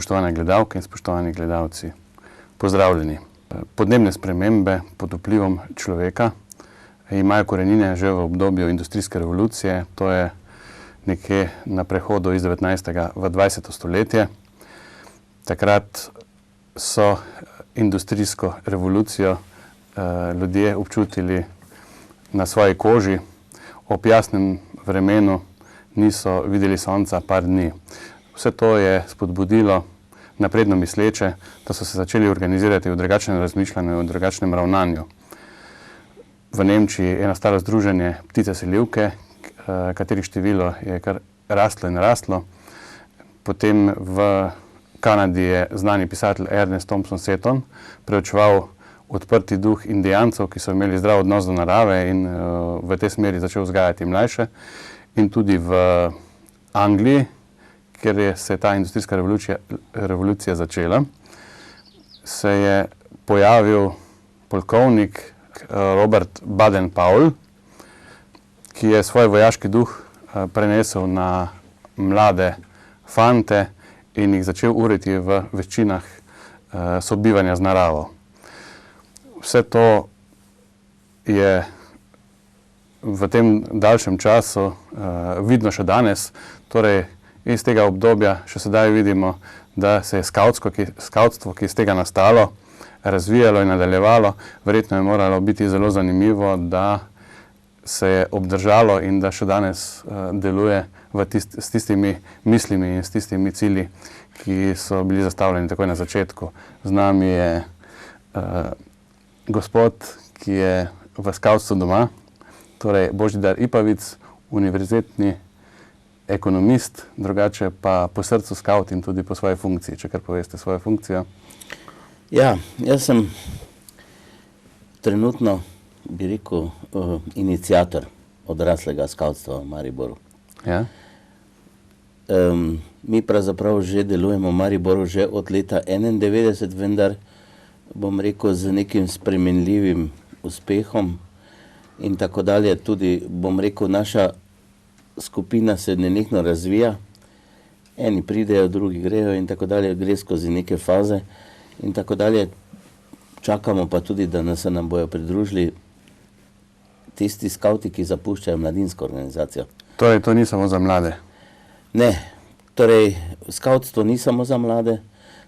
Spoštovane gledalke in spoštovani gledalci, pozdravljeni. Podnebne spremembe pod vplivom človeka imajo korenine že v obdobju industrijske revolucije, to je nekje na prehodu iz 19. v 20. stoletje. Takrat so industrijsko revolucijo ljudje občutili na svoji koži, ob jasnem vremenu niso videli sonca par dni. Vse to je spodbudilo napredno misleče, da so se začeli organizirati v drugačnem razmišljanju, v drugačnem ravnanju. V Nemčiji je nastalo združenje Ptice selivke, katerih število je kar rastlo in rastlo. Potem v Kanadi je znani pisatelj Ernest Thompson Seton preučeval odprti duh Indijancev, ki so imeli zdrav odnos do narave in v tej smeri začel vzgajati mlajše. In tudi v Angliji, kjer se je ta industrijska revolucija začela, se je pojavil polkovnik Robert Baden-Powell, ki je svoj vojaški duh prenesel na mlade fante in jih začel uriti v veščinah sobivanja z naravo. Vse to je v tem daljšem času vidno še danes, torej iz tega obdobja še sedaj vidimo, da se je skavtstvo, ki je iz tega nastalo, razvijalo in nadaljevalo. Verjetno je moralo biti zelo zanimivo, da se je obdržalo in da še danes deluje s tistimi mislimi in s tistimi cilji, ki so bili zastavljeni takoj na začetku. Z nami je gospod, ki je v skavtstvu doma, torej Božidar Ipavic, univerzitetni ekonomist, drugače pa po srcu skavt in tudi po svoji funkciji, če kar poveste svojo funkcijo. Ja, jaz sem trenutno, bi rekel, iniciator odraslega skavtstva v Mariboru. Ja? Mi pravzaprav že delujemo v Mariboru že od leta 1991, vendar bom rekel z nekim spremenljivim uspehom in tako dalje. Tudi bom rekel, naša skupina se nenehno razvija, eni pridejo, drugi grejo in tako dalje, gre skozi neke faze in tako dalje. Čakamo pa tudi, da se nam bojo pridružili tisti skavti, ki zapuščajo mladinsko organizacijo. Torej, to ni samo za mlade? Ne, torej, skavtstvo ni samo za mlade,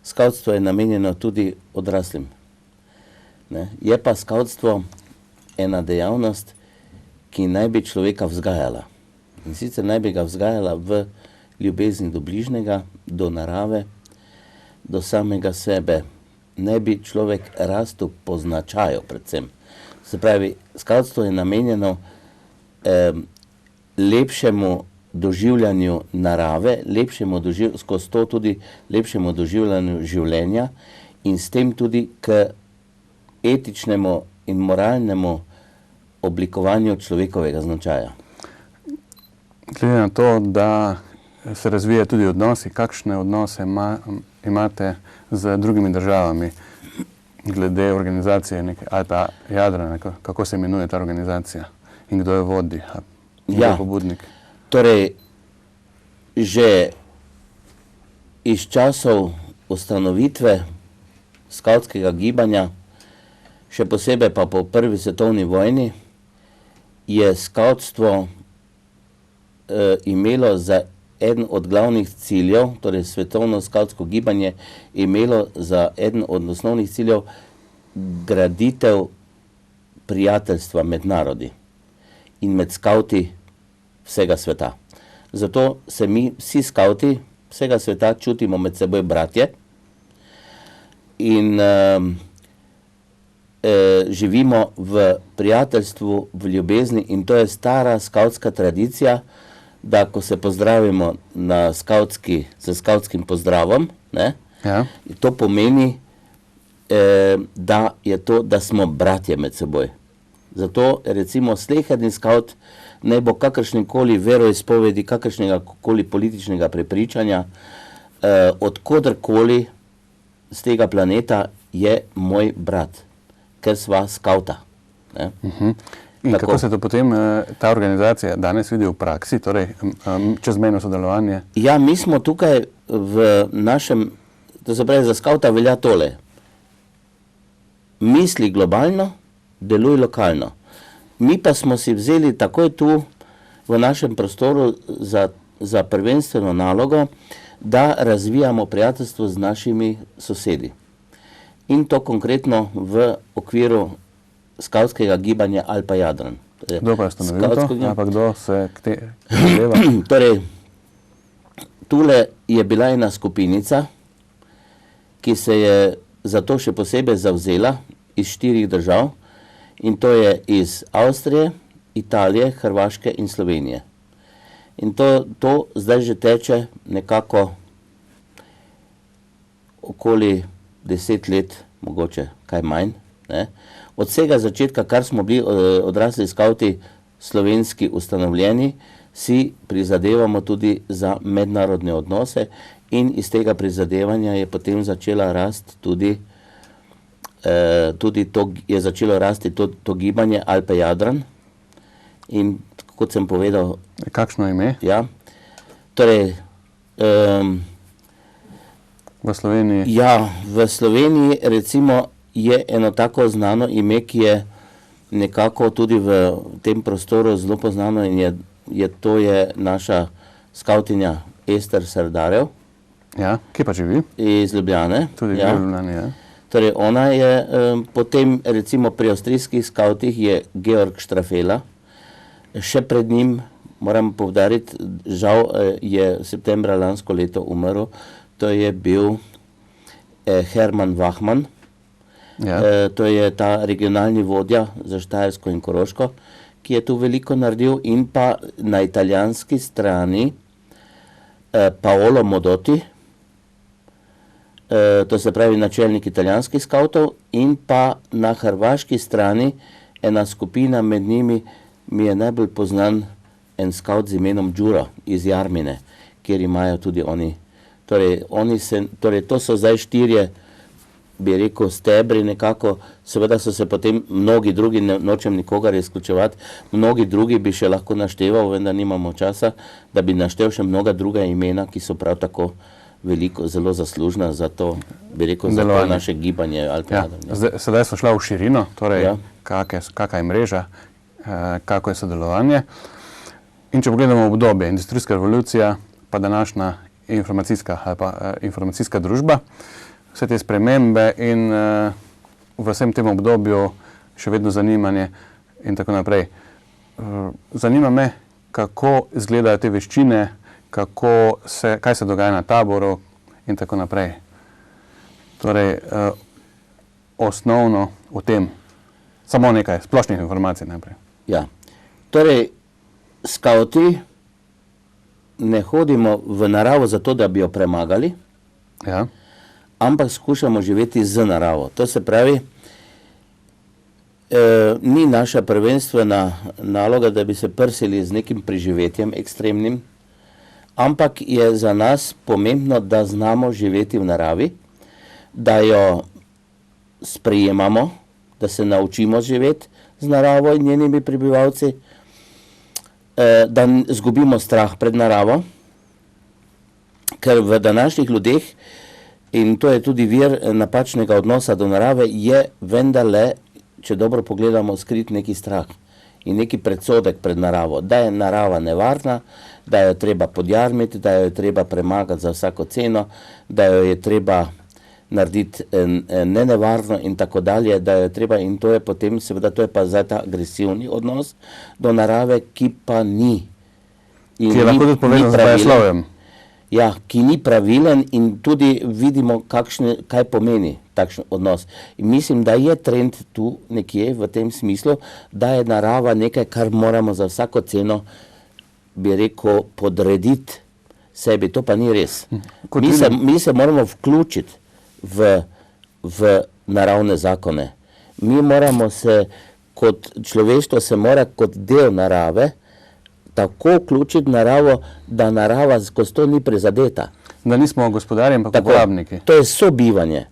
skavtstvo je namenjeno tudi odraslim. Ne? Je pa skavtstvo ena dejavnost, ki naj bi človeka vzgajala. In sicer naj bi ga vzgajala v ljubezni do bližnjega, do narave, do samega sebe. Naj bi človek rastel po značaju predvsem. Se pravi, skavtstvo je namenjeno lepšemu doživljanju narave, skozi to tudi lepšemu doživljanju življenja in s tem tudi k etičnemu in moralnemu oblikovanju človekovega značaja. Glede na to, da se razvija tudi odnosi, kakšne odnose imate z drugimi državami glede organizacije Alta Jadra, kako se imenuje ta organizacija in kdo jo vodi? Ja, pobudnik? Torej, že iz časov ustanovitve skavtskega gibanja, še posebej pa po prvi svetovni vojni, je skavtstvo imelo za eden od glavnih ciljev, torej svetovno skavtsko gibanje, imelo za eden od osnovnih ciljev graditev prijateljstva med narodi in med skavti vsega sveta. Zato se mi vsi skavti vsega sveta čutimo med seboj bratje in živimo v prijateljstvu, v ljubezni in to je stara skavtska tradicija, da ko se pozdravimo s skavtskim pozdravom, ne, ja, to pomeni, da smo bratje med seboj. Zato recimo sleherni skavt naj bo kakršnekoli veroizpovedi, kakršnega koli političnega prepričanja, odkodarkoli z tega planeta je moj brat, ker sva skavta. Ne? In tako. Kako se to potem ta organizacija danes vidi v praksi, torej čezmejno sodelovanje? Ja, mi smo tukaj v našem To se pravi, za skavta velja tole. Misli globalno, deluj lokalno. Mi pa smo si vzeli takoj tu v našem prostoru za prvenstveno nalogo, da razvijamo prijateljstvo z našimi sosedi. In to konkretno v okviru skavtskega gibanja Alpa Jadran. Kdo pa je ustanovil to? Ali pa kdo se k temu zadeva? Torej, tule je bila ena skupinica, ki se je za to še posebej zavzela iz 4 držav, in to je iz Avstrije, Italije, Hrvaške in Slovenije. In to zdaj že teče nekako okoli 10 let, mogoče kaj manj. Ne? Od vsega začetka, kar smo bili odrasli skavti slovenski ustanovljeni, si prizadevamo tudi za mednarodne odnose in iz tega prizadevanja je potem začela rasti to gibanje Alpe Jadran. In kot sem povedal... Kakšno ime? Ja, torej... v Sloveniji? Ja, v Sloveniji recimo je eno tako znano ime, ki je nekako tudi v tem prostoru zelo poznano in to je naša skavtinja Ester Sardarev. Ja, kje pa živi? Iz Ljubljane. Tudi v Ljubljani, ja. Torej, ona je potem recimo pri avstrijskih skavtih je Georg Štrafela. Še pred njim, moram poudariti, žal je septembra lansko leto umrl, to je bil Herman Wachmann. Ja. To je ta regionalni vodja za Štajersko in Koroško, ki je tu veliko naredil, in pa na italijanski strani Paolo Modotti, to se pravi načelnik italijanskih skavtov, in pa na hrvaški strani ena skupina, med njimi mi je najbolj poznan en skavt z imenom Đuro iz Jarmine, kjer imajo tudi oni. Torej, to so zdaj 4, bi rekel, stebri nekako, seveda so se potem mnogi drugi, nočem nikogar izključevati, mnogi drugi bi še lahko našteval, vendar nimamo časa, da bi naštel še mnoga druga imena, ki so prav tako veliko, zelo zaslužna za to, bi rekel, za to naše gibanje. Ja. Sedaj smo šla v širino, torej kakšna je mreža, kako je sodelovanje. In če pogledamo obdobje, industrijska revolucija, pa današnja informacijska družba, vse te spremembe in v vsem tem obdobju še vedno zanimanje in tako naprej. Zanima me, kako izgledajo te veščine, kaj se dogaja na taboru in tako naprej. Torej, osnovno o tem, samo nekaj splošnih informacij najprej. Ja, torej, skavti ne hodimo v naravo zato, da bi jo premagali, ja, ampak skušamo živeti z naravo. To se pravi, ni naša prvenstvena naloga, da bi se prsili z nekim preživetjem ekstremnim, ampak je za nas pomembno, da znamo živeti v naravi, da jo sprejemamo, da se naučimo živeti z naravo in njenimi prebivalci, da zgubimo strah pred naravo, ker v današnjih ljudeh, in to je tudi vir napačnega odnosa do narave, je vendarle, če dobro pogledamo, skrit neki strah in neki predsodek pred naravo, da je narava nevarna, da jo je treba podjarmiti, da jo je treba premagati za vsako ceno, da jo je treba narediti nenevarno in tako dalje, da jo je treba, in to je potem, seveda, to je pa zdaj ta agresivni odnos do narave, ki pa ni. Ki je lahko tudi povezan z bajoslovjem. Ja, ki ni pravilen in tudi vidimo, kaj pomeni takšen odnos. In mislim, da je trend tu nekje v tem smislu, da je narava nekaj, kar moramo za vsako ceno, bi rekel, podrediti sebi. To pa ni res. Mi se moramo vključiti v naravne zakone. Mi moramo se, kot človeštvo se mora kot del narave, tako vključiti naravo, da narava skozi to ni prizadeta. Da nismo gospodarji, ampak uporabniki. To je sobivanje.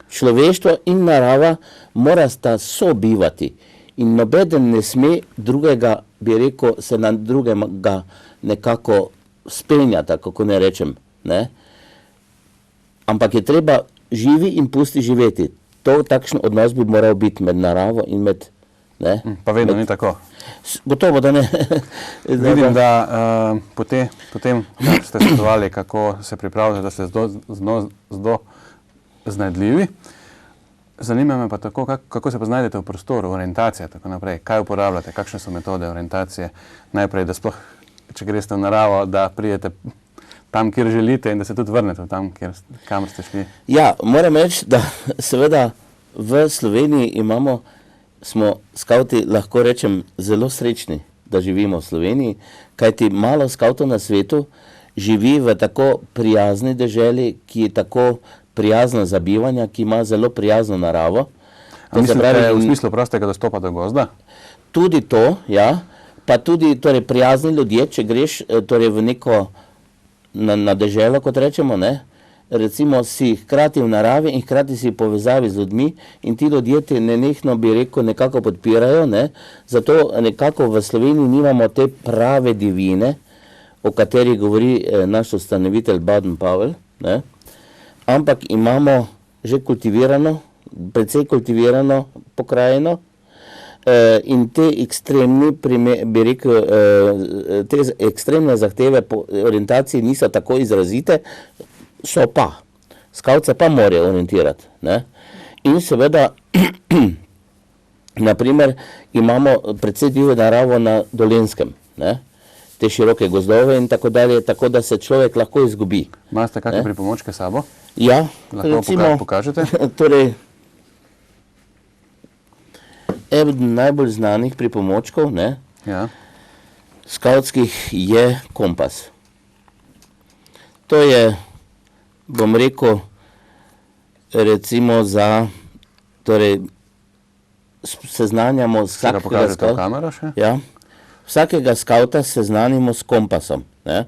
Človeštvo in narava morata sobivati. In nobeden ne sme drugega, bi rekel, se na drugega nekako spenjati, kako ne rečem. Ne? ampak je treba živi in pusti živeti. Takšen odnos bi moral biti med naravo in med... Ne? Pa vedno ni tako. Gotovo, da ne. Vidim, da potem, kako ste svetovali, kako se pripravljate, da ste zelo znajdljivi. Zanima me pa tako, kako se pa znajdete v prostoru, orientacija, tako naprej. Kaj uporabljate, kakšne so metode orientacije? Najprej, da sploh, če greste v naravo, da pridete tam, kjer želite in da se tudi vrnete tam, kamor ste šli. Ja, moram reči, da seveda v Sloveniji smo skavti, lahko rečem, zelo srečni, da živimo v Sloveniji, kajti malo skavtov na svetu živi v tako prijazni deželi, ki je tako prijazna za bivanje, ki ima zelo prijazno naravo. Mislite v smislu prostega dostopa do gozda? Tudi to, ja, pa tudi torej, prijazni ljudje, če greš torej, v neko na deželo, kot rečemo, ne? Recimo si hkrati v naravi in hkrati si v povezavi z ljudmi in ti ljudje te nenehno, bi rekel, nekako podpirajo, ne? Zato nekako v Sloveniji nimamo te prave divjine, o kateri govori naš ustanovitelj Baden-Powell, ne? Ampak imamo že precej kultivirano pokrajino in te ekstremni, bi rekel, te ekstremne zahteve po orientaciji niso tako izrazite, so pa. Skavtce pa morajo orientirati. Ne? In seveda, naprimer, imamo precej divjo naravo na Dolenjskem, ne? Te široke gozdove in tako dalje, tako da se človek lahko izgubi. Imate kakšne pripomočke s sabo? Ja, lahko recimo, pokažete? Torej, eden najbolj znanih pripomočkov, ne, ja, skavtskih je kompas. To je, bom rekel, recimo za, torej, seznanjamo vsakega pokažete v kamero še? Ja, vsakega skavta seznanimo s kompasom, ne,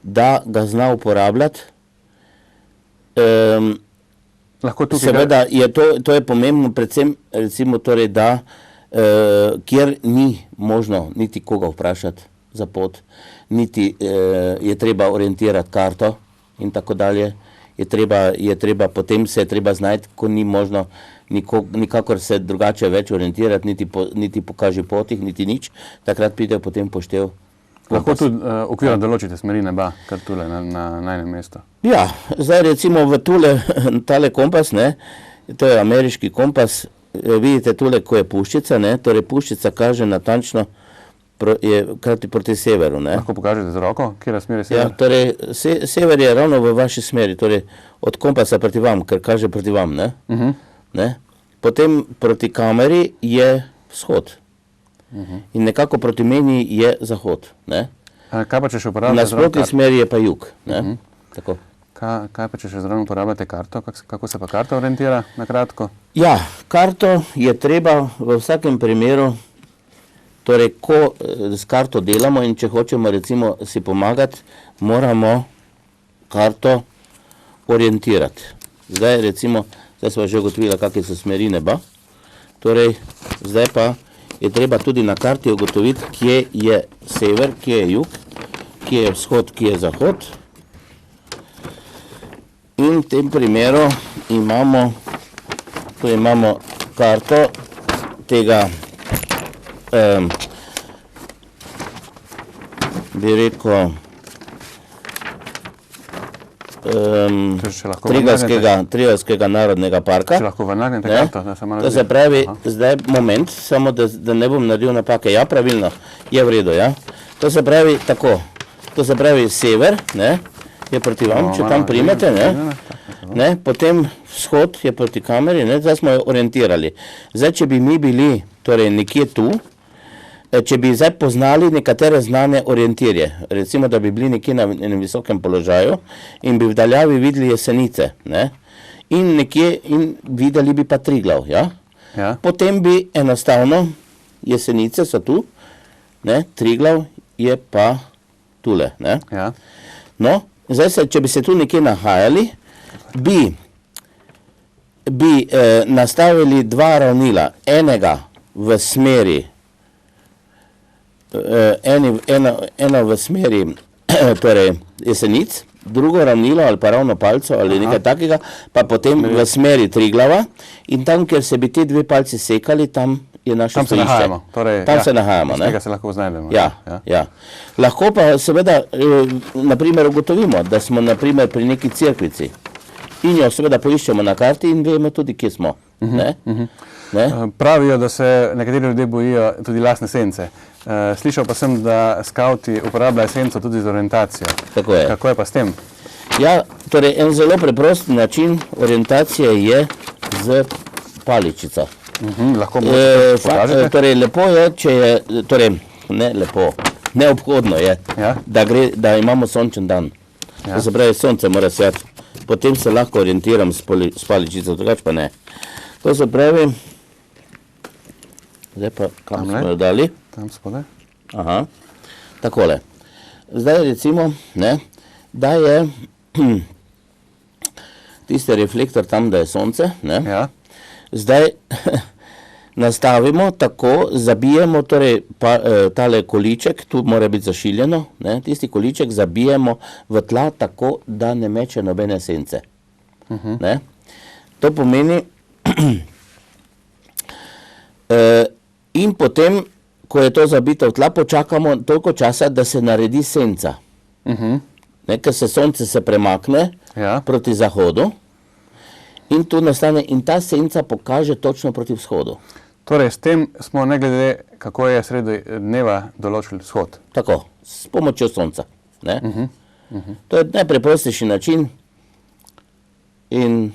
da ga zna uporabljati. Seveda je to je pomembno predvsem, recimo torej, da kjer ni možno niti koga vprašati za pot, niti je treba orientirati karto in tako dalje, potem se je treba znajti, ko ni možno nikakor se drugače več orientirati, niti pokaži potih, niti nič, takrat pride potem poštev. Lahko tudi okvirno določite smeri neba, kar tule na enem mestu. Ja, zdaj recimo v tale kompas, ne, to je ameriški kompas, vidite tule, ko je puščica, ne, torej puščica kaže natančno proti severu, ne. Lahko pokažete z roko, kjer smer je sever? Ja, torej sever je ravno v vaši smeri, torej od kompasa proti vam, ker kaže proti vam, ne. Ne. Potem proti kameri je vzhod. In nekako proti meni je zahod. Ne? Kaj pa če še uporabljate? Na sprotni smeri je pa jug. Ne? Tako. Kaj pa če še zraven uporabljate karto? Kako se pa karta orientira na kratko? Ja, karto je treba v vsakem primeru, torej ko s karto delamo in če hočemo recimo si pomagati, moramo karto orientirati. Zdaj recimo, zdaj smo že ugotovili, kakve so smeri neba. Torej, zdaj pa je treba tudi na karti ugotoviti, kje je sever, kje je jug, kje je vzhod, kje je zahod. In v tem primeru imamo karto tega, bi rekel, Triglavskega narodnega parka. Če lahko vrnagnete karto, da se malo to se pravi, zdaj moment, samo da ne bom naredil napake. Ja, pravilno, je v redu, ja. To se pravi tako, to se pravi sever, ne, je proti vam, če tam primete, ne, potem vzhod je proti kameri, ne, zdaj smo jo orientirali. Zdaj, če bi mi bili, torej nekje tu, če bi zdaj poznali nekatere znane orientirje, recimo, da bi bili nekje na enem visokem položaju in bi v daljavi videli Jesenice, ne, in videli bi pa Triglav, ja. Ja. Potem bi enostavno, Jesenice so tu, ne, Triglav je pa tule, ne. Ja. No, zdaj če bi se tu nekje nahajali, bi nastavili dva ravnila, enega v smeri, eno v smeri torej Jesenic, drugo ravnilo ali pa ravno palco ali nekaj takega, pa potem v smeri Triglava in tam, kjer se bi te dve palci sekali, tam je naše Tam se stojišče. nahajamo. Torej, Tam se nahajamo, iz ne? tega se lahko znajdemo. Ja. Lahko pa seveda, naprimer, ugotovimo, da smo naprimer pri neki cerkvici in jo seveda poiščemo na karti in vemo tudi, kje smo. Ne? Pravijo, da se nekateri ljudje bojijo tudi lastne sence. Slišal pa sem, da skavti uporabljajo senco tudi za orientacijo. Tako je. Kako je pa s tem? Ja, torej en zelo preprost način orientacije je z paličico. Lahko pokažete? Torej, lepo je, če je, torej, ne lepo, neobhodno je, Ja. da imamo sončen dan. To se pravi, sonce mora sijati. Potem se lahko orientiram s paličico, drugače pa ne. To se pravi, zdaj pa kam Tamle. smo jo dali? Tam spodaj. Aha, takole. Zdaj recimo, ne, da je tisti reflektor tam, da je sonce, ne, Ja. zdaj nastavimo tako, zabijemo torej tale količek, tu mora biti zašiljeno, ne, tisti količek zabijemo v tla tako, da ne meče nobene sence. Ne. To pomeni, in potem, ko je to zabito v tla, počakamo toliko časa, da se naredi senca. Ne, ker se sonce se premakne Ja. proti zahodu in tu nastane, in ta senca pokaže točno proti vzhodu. Torej, s tem smo ne glede, kako je sredi dneva določili vzhod. Tako, s pomočjo sonca. Ne? To je najpreprostejši način in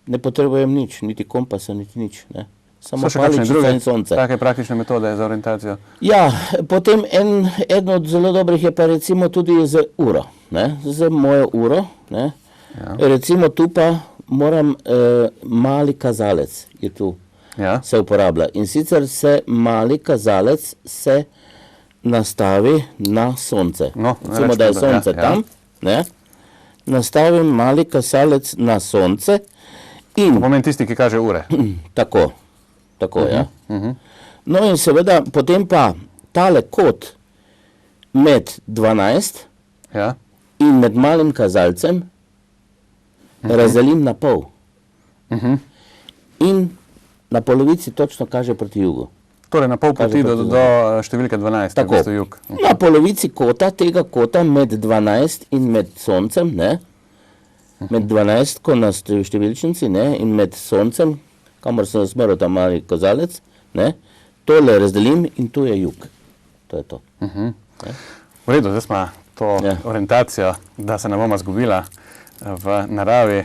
ne potrebujem nič, niti kompasa, niti nič. Ne? Samo So še kakšne paličica druge in sonce. take praktične metode za orientacijo? Ja, potem eden od zelo dobrih je pa recimo tudi z uro, ne? Z mojo uro. Ne? Recimo tu pa moram, mali kazalec je tu, Ja. se uporablja. In sicer se mali kazalec se nastavi na sonce. No, Recimo, da je recimo, da, sonce ja. tam, ne? Nastavim mali kazalec na sonce in Pomeni tisti, ki kaže ure. tako, ja. No in seveda potem pa tale kot med 12 Ja. in med malim kazalcem razdelim na pol. In na polovici točno kaže proti jugu. Torej, na pol Kaže poti proti do številke 12, Tako. v bistvu jug. Na polovici kota, tega kota med 12 in med soncem, ne? Med 12 na številčnici, ne? In med soncem, kamor sem usmeril ta mali kazalec, ne? Tole razdelim in tu je jug. To je to. V redu, zdaj smo to Ja. orientacijo, da se ne bomo zgubila v naravi,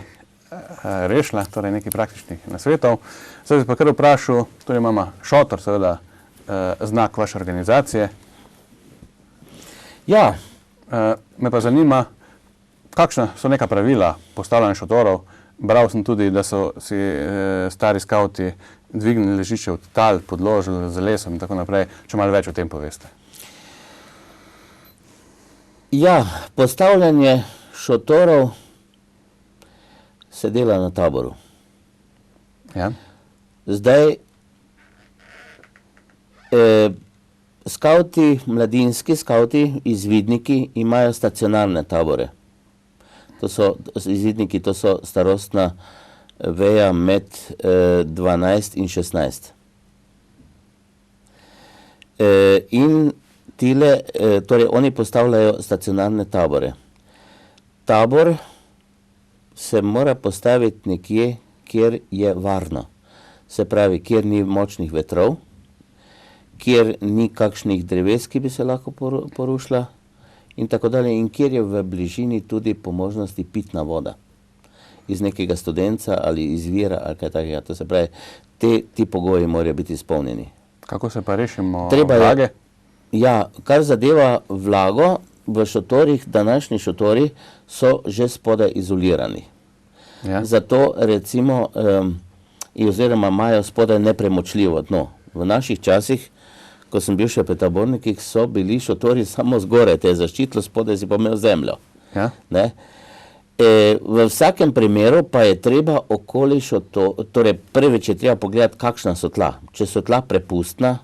rešila, torej nekaj praktičnih nasvetov. Zdaj bi pa kar vprašal, torej imamo šotor, seveda znak vaše organizacije. Ja, Me pa zanima, kakšna so neka pravila postavljanja šotorov. Bral sem tudi, da so si stari skavti dvignili ležišče od tal, podložili z lesom in tako naprej. Če malo več o tem poveste. ja, postavljanje šotorov se dela na taboru. Ja? Zdaj, skavti, mladinski skavti, izvidniki imajo stacionarne tabore. To so izvidniki, to so starostna veja med 12 in 16. In tile, torej oni postavljajo stacionarne tabore. Tabor se mora postaviti nekje, kjer je varno. Se pravi, kjer ni močnih vetrov, kjer ni kakšnih dreves, ki bi se lahko porušila in tako dalje, in kjer je v bližini tudi po možnosti pitna voda iz nekega studenca ali iz vira ali kaj takega. To se pravi, ti pogoji morajo biti izpolnjeni. Kako se pa rešimo Treba je- vlage? Ja, kar zadeva vlago, v šotorih, današnji šotori so že spodaj izolirani. Ja? Zato recimo, oziroma imajo spodaj nepremočljivo dno. V naših časih, ko sem bil še pri tabornikih, so bili šotori samo zgoraj, te je zaščitilo, spodaj si pa imel zemljo. Ja? Ne? V vsakem primeru pa je treba okoli torej prvič je treba pogledati, kakšna so tla. Če so tla prepustna,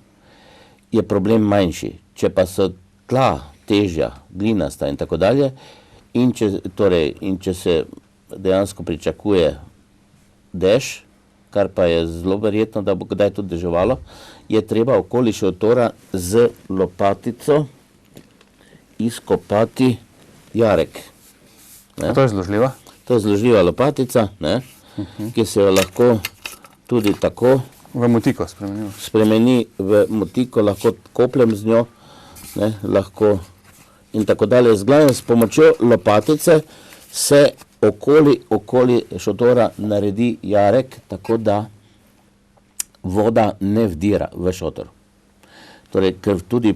je problem manjši. Če pa so tla težja, glinasta in tako dalje, in če se dejansko pričakuje dež, kar pa je zelo verjetno, da bo kdaj tudi deževalo, je treba okoli šotora z lopatico izkopati jarek. A to je zložljiva? To je zložljiva lopatica, ne, ki se jo lahko tudi tako V motiko spremenimo. spremeni v motiko, lahko kopljem z njo, ne, lahko in tako dalje. Zglavnem, s pomočjo lopatice se okoli šotora naredi jarek, tako da voda ne vdira v šotor. Torej, ker tudi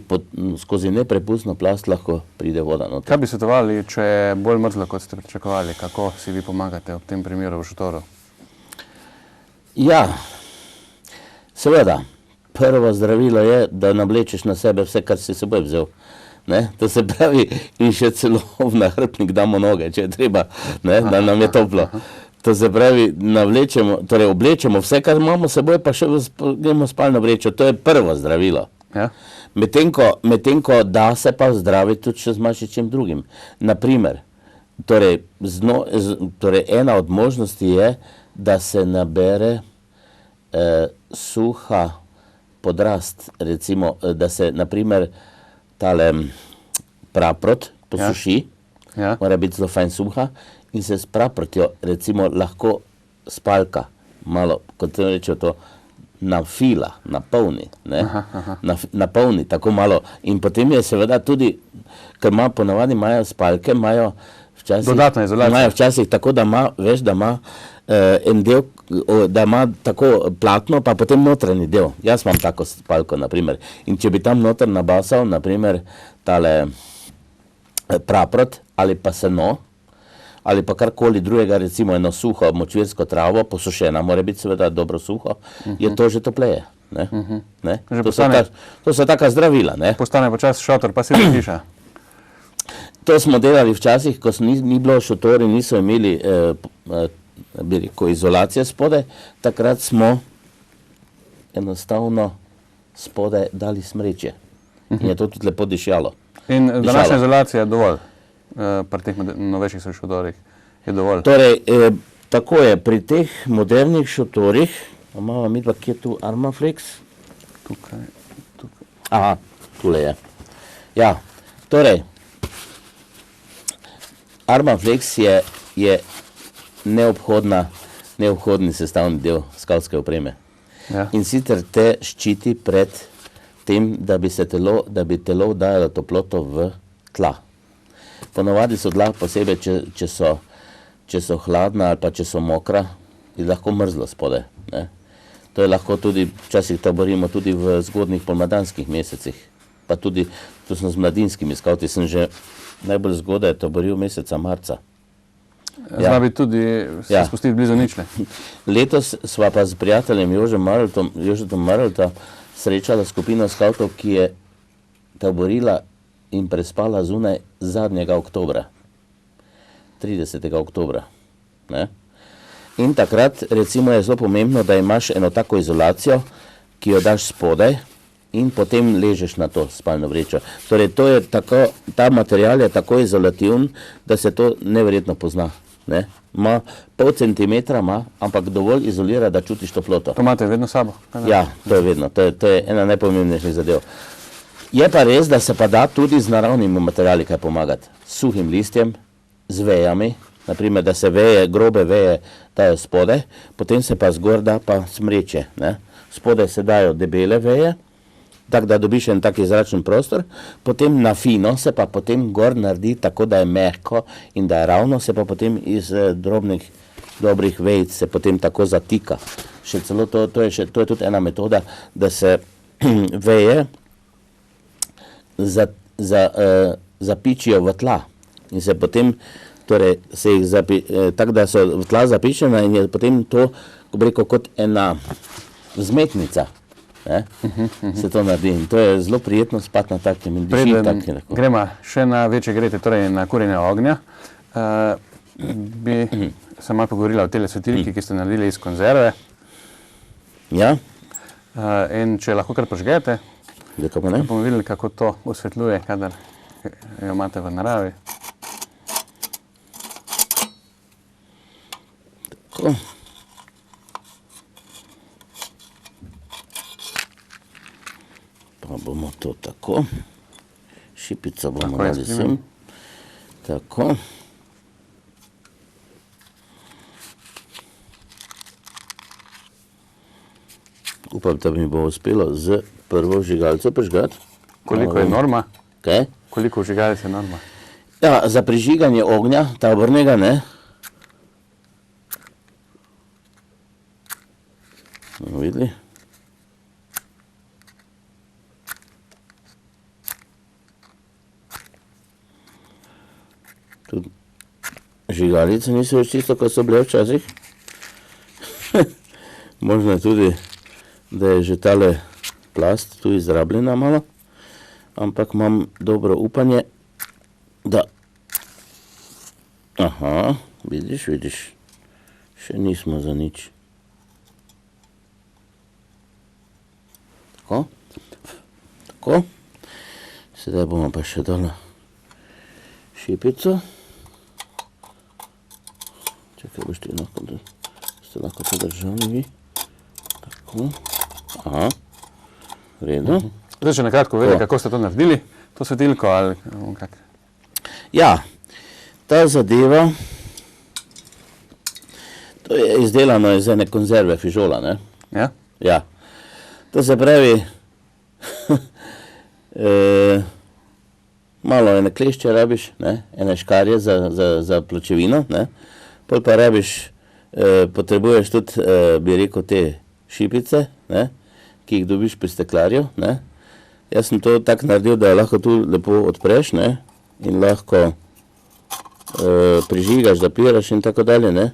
skozi neprepustno plast lahko pride voda noter. Kaj bi svetovali, če je bolj mrzlo, kot ste pričakovali? Kako si vi pomagate v tem primeru v šotoru? Ja, seveda, prvo zdravilo je, da navlečeš na sebe vse, kar si seboj vzel. Ne? To se pravi, in še celo v nahrbtnik damo noge, če je treba, ne? Da nam je toplo. To se pravi, torej oblečemo vse, kar imamo seboj, pa še gremo spalno vrečo. To je prvo zdravilo. Ja? Medtem ko da se pa zdraviti tudi še z marsičim drugim. Naprimer, torej ena od možnosti je, da se nabere suha podrast, recimo, da se naprimer tale praprot posuši, mora biti zelo fajn suha, in se s praprotjo recimo lahko spalka, malo, kot se reče to, nafila, napolni, ne? Napolni, tako malo. In potem je seveda tudi, ker ponavadi imajo spalke, imajo včasih tako, da ima, veš, da ima en del, da ima tako platno, pa potem notranji del. Jaz imam tako spalko, naprimer. In če bi tam noter nabasal, naprimer, tale praprot ali pa seno, ali pa karkoli drugega, recimo eno suho močvirsko travo, posušena, mora biti seveda dobro suho, je to že topleje. Ne? To so taka zdravila. Ne? Postane počas šotor, pa si hiša. To smo delali včasih, ko ni bilo šotori, niso imeli izolacije spode, takrat smo enostavno spode dali smreče. In je to tudi lepo dišalo. In današnja izolacija je dovolj? Pri teh novejših šotorih je dovolj? Torej, tako je, pri teh modernih šotorih, imamo midva, kje je tu Armaflex? Tukaj. Aha, tule je. Ja, torej, Armaflex je neobhodni sestavni del skavtske opreme. Ja. In sicer te ščiti pred tem, da bi telo dajalo toploto v tla. Ponovadi so tla, posebej, če so hladna ali pa če so mokra, je lahko mrzlo spode. Ne? To je lahko tudi, včasih taborimo tudi v zgodnih pomladanskih mesecih. Pa tudi, tu sem z mladinskimi skavti, sem že najbolj zgodaj taboril meseca marca. Zna bi tudi se spustiti blizu ničle. Letos sva pa s prijateljem Jožetom Marlta srečala skupino skavtov, ki je taborila in prespala zunaj zadnjega oktobra. 30. oktobra. Ne? In takrat, recimo, je zelo pomembno, da imaš eno tako izolacijo, ki jo daš spodaj in potem ležeš na to spalno vrečo. Torej, ta material je tako izolativen, da se to neverjetno pozna. Ne? Ma pol centimetra, ampak dovolj izolira, da čutiš toploto. To imate vedno sabo? Ja, to je vedno. To je ena najpomembnejših zadev. Je pa res, da se pa da tudi z naravnimi materiali kaj pomagati. S suhim listjem, z vejami, naprimer, da se grobe veje dajo spode, potem se pa zgor da pa smreče. Ne? Spode se dajo debele veje, tako da dobiš en tak zračen prostor, potem na fino se pa potem gor naredi tako, da je mehko in da je ravno, se pa potem iz drobnih, dobrih vejic se potem tako zatika. Še celo to je tudi ena metoda, da se veje zapičijo v tla in se potem, torej se jih tako da so v tla zapičena in je potem to, ko bi rekel, kot ena vzmetnica, ne? Se to naredi in to je zelo prijetno spati na takem in diši takem. Gremo še na večje grete, torej na kurjenje ognja. Bi se malo pogovorila o tele svetilki, ki ste naredili iz konzerve. Ja. In če lahko kar požgete, bomo videli, kako to osvetljuje, kadar jo imate v naravi. tako. Pa bomo to tako. Šipico bomo Tako je, dali spremem. sem. Tako. Upam, da mi bo uspelo z prvo vžigalco prižgati. Koliko je norma? Kaj? Koliko vžigalic je norma? Ja, za prižiganje ognja, tabornega, ne? Bomo videli? Tudi žigalice niso več čisto, kot so bile včasih. Možno je tudi, da je že tale plast tu izrabljena malo, ampak imam dobro upanje, da... Aha, vidiš, še nismo za nič. Tako, tako. Sedaj bomo pa še dala šipico. Čakaj, boš ti lahko, da ste lahko to držali vi. Tako, aha, v redu. Zdaj še nakratko vedeti, kako ste to naredili, to svetilko ali kak? Ja, ta zadeva, to je izdelano iz ene konzerve fižola, ne? Ja? Ja. To se pravi, malo ene klešče rabiš, ne? Ene škarje za pločevino, ne? Pol pa rabiš, potrebuješ tudi, bi rekel, te šipice, ne? Ki jih dobiš pri steklarju, ne? Jaz sem to tako naredil, da lahko tu lepo odpreš, ne? In lahko prižigaš, zapiraš in tako dalje, ne?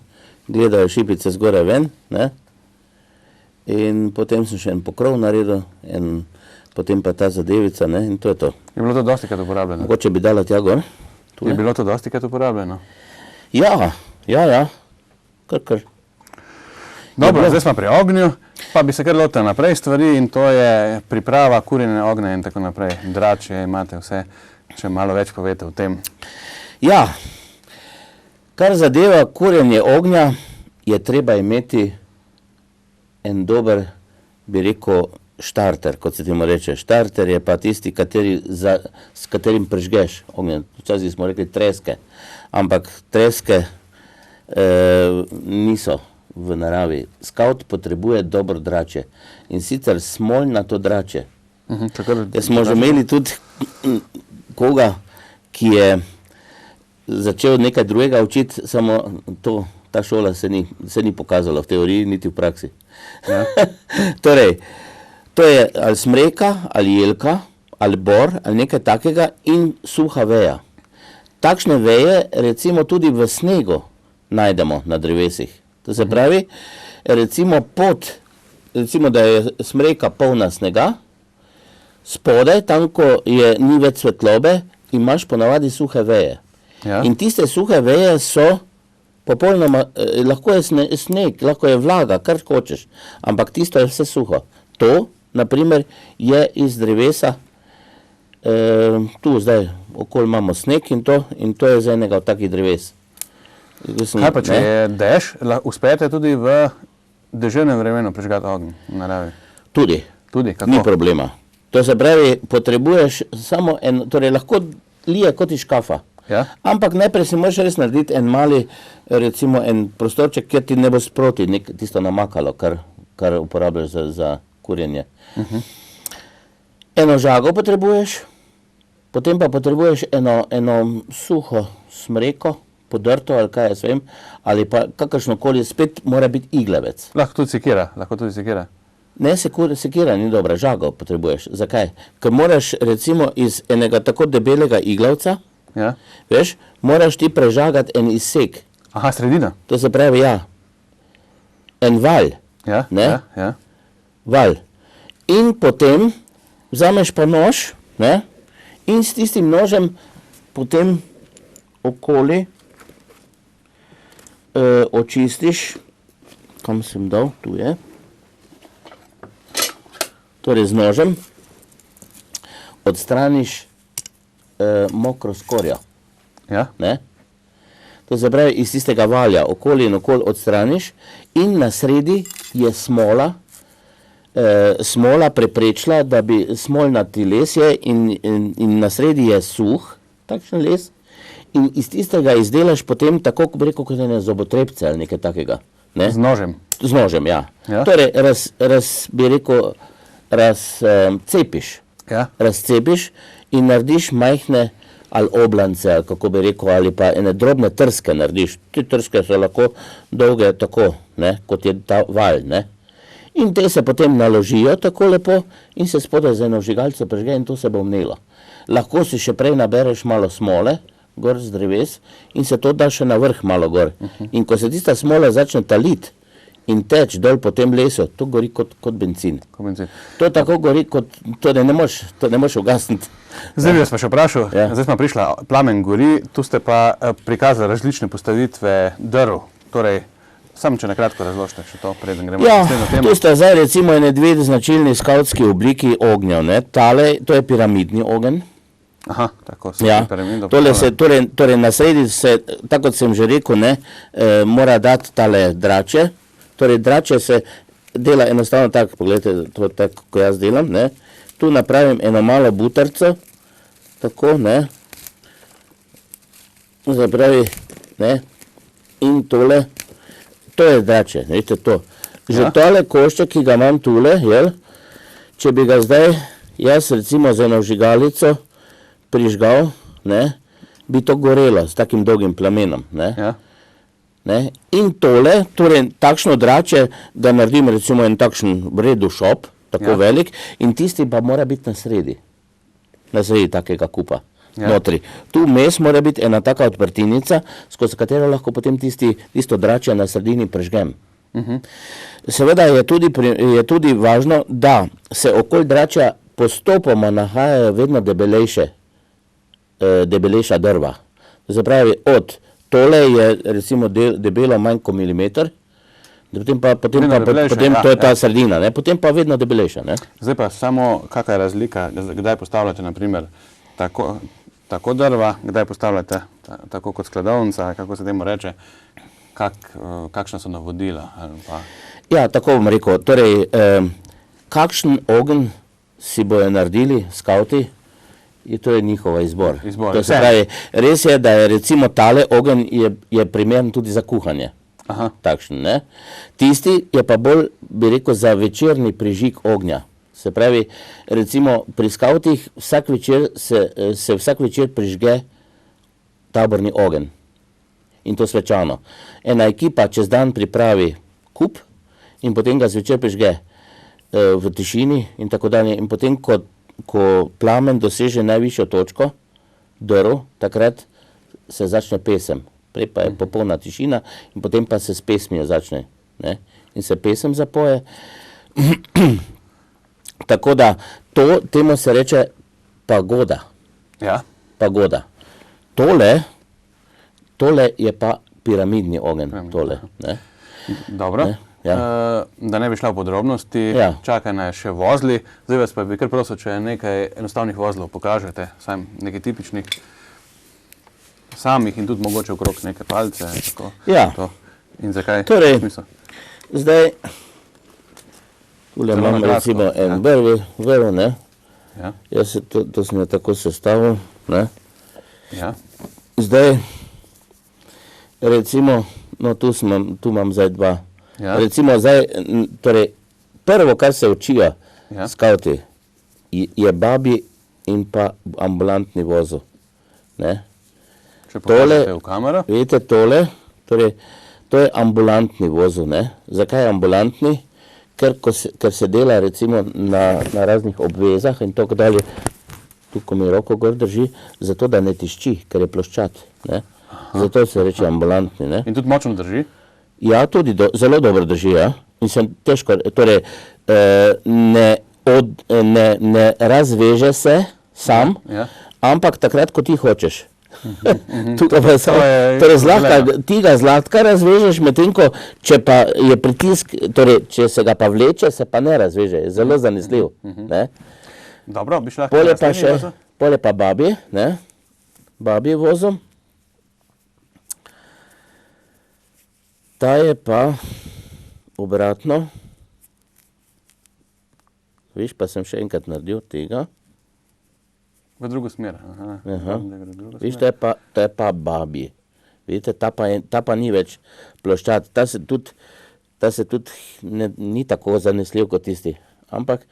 Gledajo šipice zgoraj ven, ne? In potem sem še en pokrov naredil, potem pa ta zadevica, ne? In to je to. Je bilo to dostikrat uporabljeno? Mogoče bi dala tja gor. Je bilo to dostikrat uporabljeno? Ja, kar. Dobro, zdaj smo pri ognju, pa bi se kar lotili naprej stvari in to je priprava kurjenja ognja in tako naprej. Dračje imate vse, če malo več povete o tem. Ja, kar zadeva kurjenje ognja, je treba imeti en dober, bi rekel, štarter, kot se temu reče. Štarter je pa tisti, s katerim prižgeš ognja. Včasih smo rekli treske, ampak treske niso v naravi. Skavt potrebuje dobro drače in sicer smoljnato drače. Smo že imeli tudi koga, ki je začel nekaj drugega učiti, samo ta šola se ni pokazala v teoriji, niti v praksi. Ja. Torej, to je ali smreka, ali jelka, ali bor, ali nekaj takega in suha veja. Takšne veje recimo tudi v snegu najdemo na drevesih. To se pravi, recimo da je smreka polna snega, spodaj, tam ko ni več svetlobe, imaš ponavadi suhe veje. Ja. In tiste suhe veje so popolnoma, lahko je sneg, lahko je vlaga, kar hočeš, ampak tisto je vse suho. To, naprimer, je iz drevesa, tu zdaj okoli imamo sneg in to je z enega od takih dreves. Kaj pa, če je dež, uspete tudi v deževnem vremenu prižgati ogenj v naravi? Tudi. Kako? Ni problema. To se pravi, potrebuješ samo torej lahko lije kot iz škafa. Ja? Ampak najprej si moraš res narediti en mali, recimo en prostorček, kjer ti ne bo sproti tisto namakalo, kar uporabljaš za kurjenje. Eno žago potrebuješ, potem pa potrebuješ eno suho smreko, podrto ali kaj jaz vem, ali pa kakršnokoli, spet mora biti iglavec. Lahko tudi sekira. Ne, sekira ni dobra, žago potrebuješ. Zakaj? Ker moraš recimo iz enega tako debelega iglavca, Ja? veš, moraš ti prežagati en izsek. Aha, sredina. To se pravi, ja, en val, Ja, Ne? ja. val. In potem vzameš pa nož, ne? In s tistim nožem potem okoli očistiš, kam sem dal, tu je. Torej z nožem odstraniš mokro skorjo. Ja? Ne? to se pravi iz tistega valja, okoli in okoli odstraniš in na sredi je smola, smola preprečila, da bi smolnati les je in na sredi je suh, takšen les, in iz tistega izdelaš potem tako, kot bi rekel, kot ene zobotrebce ali nekaj takega. Ne? Z nožem. Z nožem, ja. Ja. Torej, bi rekel, razcepiš. Ja. Razcepiš in narediš majhne ali oblance, ali kako bi rekel, ali pa ene drobne trske narediš. Te trske so lahko dolge tako, ne, kot je ta valj, ne. In te se potem naložijo tako lepo in se spodaj z eno vžigalco prežge in to se bo vnelo. Lahko si še prej nabereš malo smole, gor z dreves in se to da še na vrh malo gor. In ko se tista smola začne taliti in teč dol po tem lesu, to gori kot benzin. To tako gori, to ne moš ugasniti. Zdaj bi vas pa še vprašal, Ja. zdaj smo prišla, plamen gori, tu ste pa prikazali različne postavitve drv, torej, samo če nakratko razložite še to, preden gremo Ja, na naslednjo temo. tu sta zdaj recimo ene dve značilni skavtski obliki ognjev, ne. Tale, to je piramidni ogenj. Aha, tako se Ja, piramido tole postavlja. se, torej na sredi se, tako kot sem že rekel, ne, mora dati tale drače. Torej drače se dela enostavno tako, pogledajte, to tako, ko jaz delam, ne. Tu napravim eno malo butarco, tako, ne. Zapravi, ne, in tole, to je drače, vidite to. Že Ja. tole košček, ki ga imam tule, jel, če bi ga zdaj jaz recimo z eno vžigalico prižgal, ne, bi to gorelo s takim dolgim plamenom, ne. Ja. Ne? In tole, torej takšno drače, da naredim recimo en takšen v redu šop, tako Ja. velik, in tisti pa mora biti na sredi takega kupa, Ja. notri. Tu vmes mora biti ena taka odprtinica, skozi katero lahko potem tisto drače na sredini prežgem. Seveda je tudi važno, da se okoli drača postopoma nahajajo vedno debelejša drva. To se pravi, od tole je recimo debelo manj kot milimeter, Vedno debelejša, ja, to je ta ja. sredina, ne? Potem pa vedno debelejša. Ne? Zdaj pa samo, kakšna je razlika, kdaj postavljate naprimer tako drva, kdaj postavljate tako kot skladovnica, kako se temu reče, kakšna so navodila ali pa... Ja, tako bom rekel. Torej, kakšen ogenj si bojo naredili skavti, to je njihova izbor. To se pravi, res je, da je recimo tale ogenj je primeren tudi za kuhanje. Aha. Takšen, ne? Tisti je pa bolj, bi rekel, za večerni prižig ognja. Se pravi, recimo pri skavtih se vsak večer prižge taborni ogenj. In to svečano. Ena ekipa čez dan pripravi kup in potem ga zvečer prižge v tišini in tako dalje. In potem, ko plamen doseže najvišjo točko, drv, takrat se začne pesem. Prej pa je popolna tišina in potem pa se s pesmijo začne. Ne? In se pesem zapoje. Tako da temu se reče pagoda. Ja. Pagoda. Tole je pa piramidni ogenj. Tole, ne? Dobro. Ne? Ja. Da ne bi šla v podrobnosti, Ja. čakaj naj še vozli. Zdaj vas pa bi kar prosil, če nekaj enostavnih vozlov pokažete, sam nekaj tipičnih, samih in tudi mogoče okrog neke palce. Tako, Ja. to. In zakaj? Torej, Smisel? zdaj, tule Zelo imam na kratko, recimo en ja. vrv, ne? Ja. Jaz se to sem jo tako sestavil, ne? Ja. Zdaj, recimo, no tu imam zdaj dva. Ja. Recimo zdaj, torej, prvo, kar se učijo Ja. skavti, je babi in pa ambulantni vozu. Ne? Če pokažete v kamero. Vidite tole, torej, to je ambulantni vozu, ne? Zakaj je ambulantni? Ker se dela recimo na raznih obvezah in tako dalje, tu ko mi roko gor drži, zato da ne tišči, ker je ploščat, ne? Zato se reče ambulantni, ne? In tudi močno drži. Ja, tudi zelo dobro drži, ja. In sem težko, torej, ne razveže se sam, Ja. ampak takrat, ko ti hočeš. Tukaj pa samo, je torej dilema. ti ga zlahka razvežeš, medtem ko, če pa je pritisk, torej, če se ga pa vleče, se pa ne razveže, je zelo zanesljiv, ne. Dobro, bi šla Pol je pa naslednji še, vozel? pol je pa babi, ne, babi vozom. Ta je pa obratno. Viš, pa sem še enkrat naredil tega. V drugo smer. Aha. Aha. Da gre v drugo Viš, smer. to je pa babi. Vidite, ta pa ni več ploščat. Ta se tudi ni tako zanesljiv kot tisti. Ampak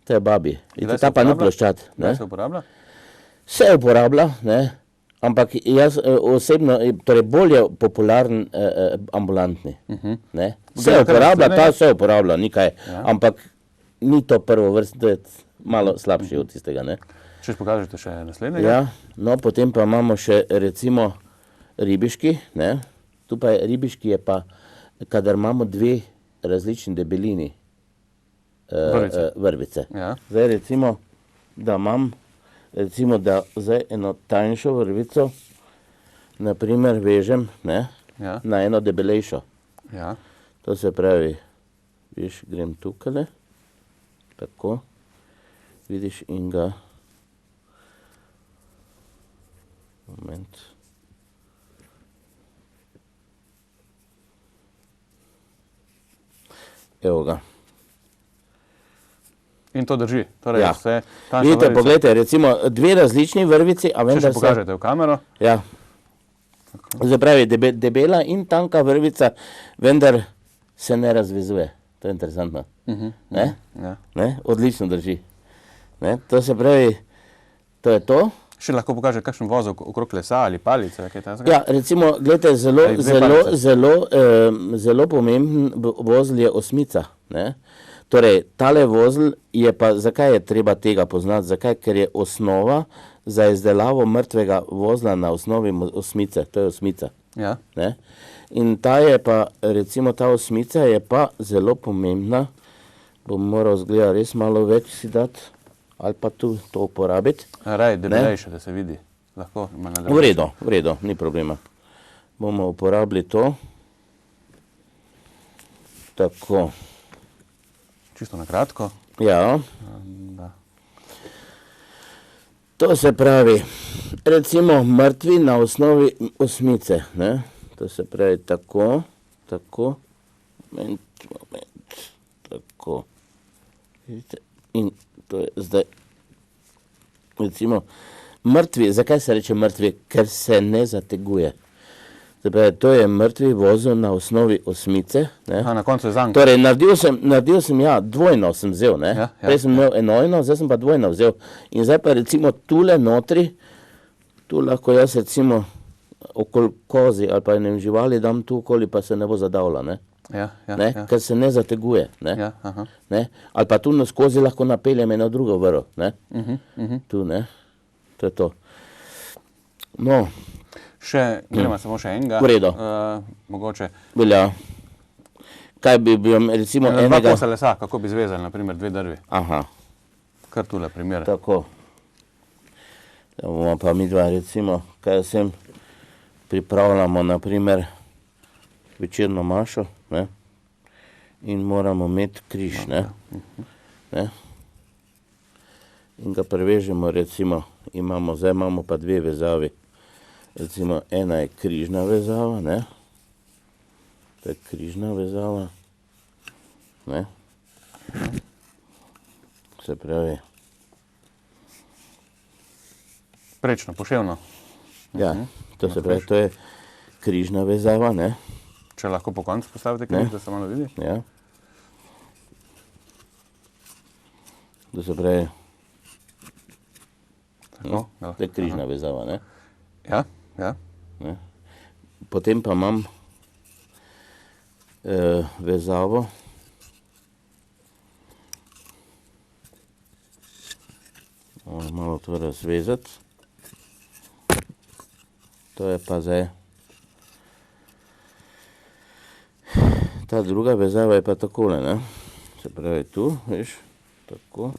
to je babi. Vidite, Kdaj se ta pa ni uporablja? ploščat. Ne? Kdaj se uporablja? Se uporablja, ne? Ampak jaz osebno, torej bolj je popularen ambulantni. Ne? Se Glede kar uporablja, naslednjega? ta se uporablja, ni kaj. Ja. Ampak ni to prvo vrst, to je malo slabši od tistega. Ne? Če pokažete še naslednjega? Ja, no, potem pa imamo še recimo ribiški. Ne? Tu pa je ribiški je pa, kadar imamo dve različni debelini Vrvice. vrvice. Ja. Zdaj recimo, da zdaj eno tanjšo vrvico, naprimer vežem, ne, Ja. na eno debelejšo. Ja. To se pravi, viš, grem tukaj, tako, vidiš in ga, moment, evo ga. In to drži. Torej, Ja. vse tanjša Vidite, vrvica. poglejte, recimo dve različni vrvici, a Če še vendar se... pokažete v kamero. Ja. Zdaj pravi, debela in tanka vrvica, vendar se ne razvezuje. To je interesantno. Ne? Ja. Ne? Odlično drži. Ne? To se pravi, to je to. Še lahko pokaže kakšen vozel okrog lesa ali palice, kaj takega? Ja, recimo, gledajte, Ej, dve palice. zelo pomemben vozel je osmica. Ne? Torej, tale vozel je pa, zakaj je treba tega poznati? Zakaj? Ker je osnova za izdelavo mrtvega vozla na osnovi osmice. To je osmica. Ja. Ne? In ta je pa, recimo ta osmica je pa zelo pomembna. Bom moral zgleda res malo več si dati ali pa tu to uporabiti. Raj, debelejše, da se vidi. Lahko ima na V redu, ni problema. Bomo uporabili to. Tako. Čisto na kratko. Ja, Da. to se pravi, recimo mrtvi na osnovi osmice. Ne? To se pravi tako, tako, moment, tako. Vidite? In to je zdaj, recimo, mrtvi, zakaj se reče mrtvi? Ker se ne zateguje. Se pravi, to je mrtvi vozel na osnovi osmice. Ne? A, na koncu je zank. Torej, naredil sem, ja, dvojno sem vzel, ne? Ja, ja, Prej sem imel enojno, zdaj sem pa dvojno vzel. In zdaj pa recimo tule notri, tu lahko jaz recimo okoli kozi ali pa enem živali dam tu okoli, pa se ne bo zadavila, ne? Ja, ja, Ne? ja. Ker se ne zateguje, ne? Ja, aha. Ne? Ali pa tu skozi lahko napeljem eno drugo vrv, ne? Tu, ne? To je to. No, Še, gremo samo še enega. V redu. Mogoče velja. Kaj bi bil recimo dva enega... kosa lesa, kako bi zvezali, na primer, dve drvi. Aha. Kar tule primer. Tako. Da bomo pa mi dva recimo, kaj sem pripravljamo, naprimer, večerno mašo, ne? In moramo imeti križ, ne? Ne? In ga prevežemo, recimo, zdaj imamo pa dve vezavi. Recimo, ena je križna vezava, ne? To je križna vezava, ne? Se pravi, Prečno, poševno. ja, to se pravi, to je križna vezava, ne? Če lahko po koncu postavite križ, da se malo vidi. Ja. To se pravi, Tako, to je križna vezava, ne? Ja, ja. Ne? Potem pa imam vezavo, malo to razvezati. To je pa zdaj, ta druga vezava je pa takole, ne? Se pravi tu, veš, tako,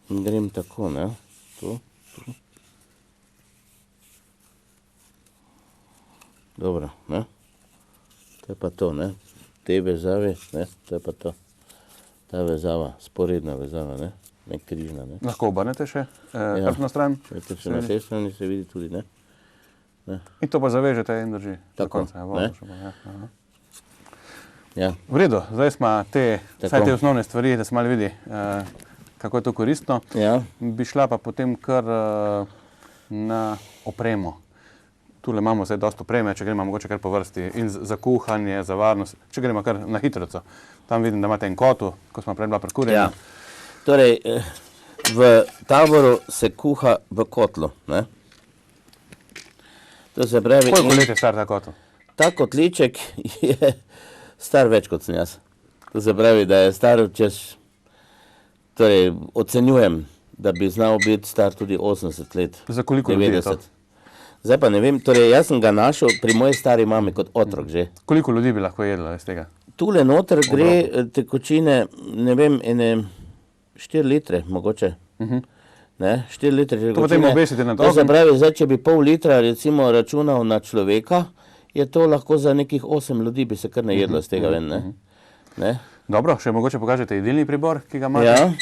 in grem tako, ne? Tu. Dobro, ne? To je pa to, ne? Te vezave, ne? To je pa to. Ta vezava, sporedna vezava, ne? Ne križna, ne? Lahko obrnete še hrbtno stran. Vidite, še na tej strani se vidi tudi, ne? In to pa zavežete in drži. Do Tako, konca, ja, ne? vozel še bo, ja, aha. Ja. V redu, zdaj smo Tako. vsaj te osnovne stvari, da se malo vidi, kako je to koristno. Ja. Bi šla pa potem kar na opremo. Tule imamo zdaj dosta opreme, če gremo mogoče kar po vrsti. In za kuhanje, za varnost, če gremo kar na hitroco. Tam vidim, da imate en kotel, ko smo prej bila pri kurjenju. Ja. Torej, v Taboru se kuha v kotlu. Ne? To se pravi, Koliko let je star ta kotel? ta kotliček je star več kot sem jaz. To se pravi, da je star torej, ocenjujem, da bi znal biti star tudi 80 let. Za koliko ljudi je to? 90. Zdaj pa ne vem, torej jaz sem ga našel pri moji stari mami kot otrok že. Koliko ljudi bi lahko jedlo iz tega? Tule noter gre tekočine, ne vem, 4 litre mogoče. Ne, 4 litre tekočine. To potem obesite na To se ogenj? pravi, zdaj, če bi pol litra recimo računal na človeka, je to lahko za nekih 8 ljudi bi se kar najedlo z tega ven, ne? Ne? Dobro, še mogoče pokažete jedilni pribor, ki ga imate? Ja,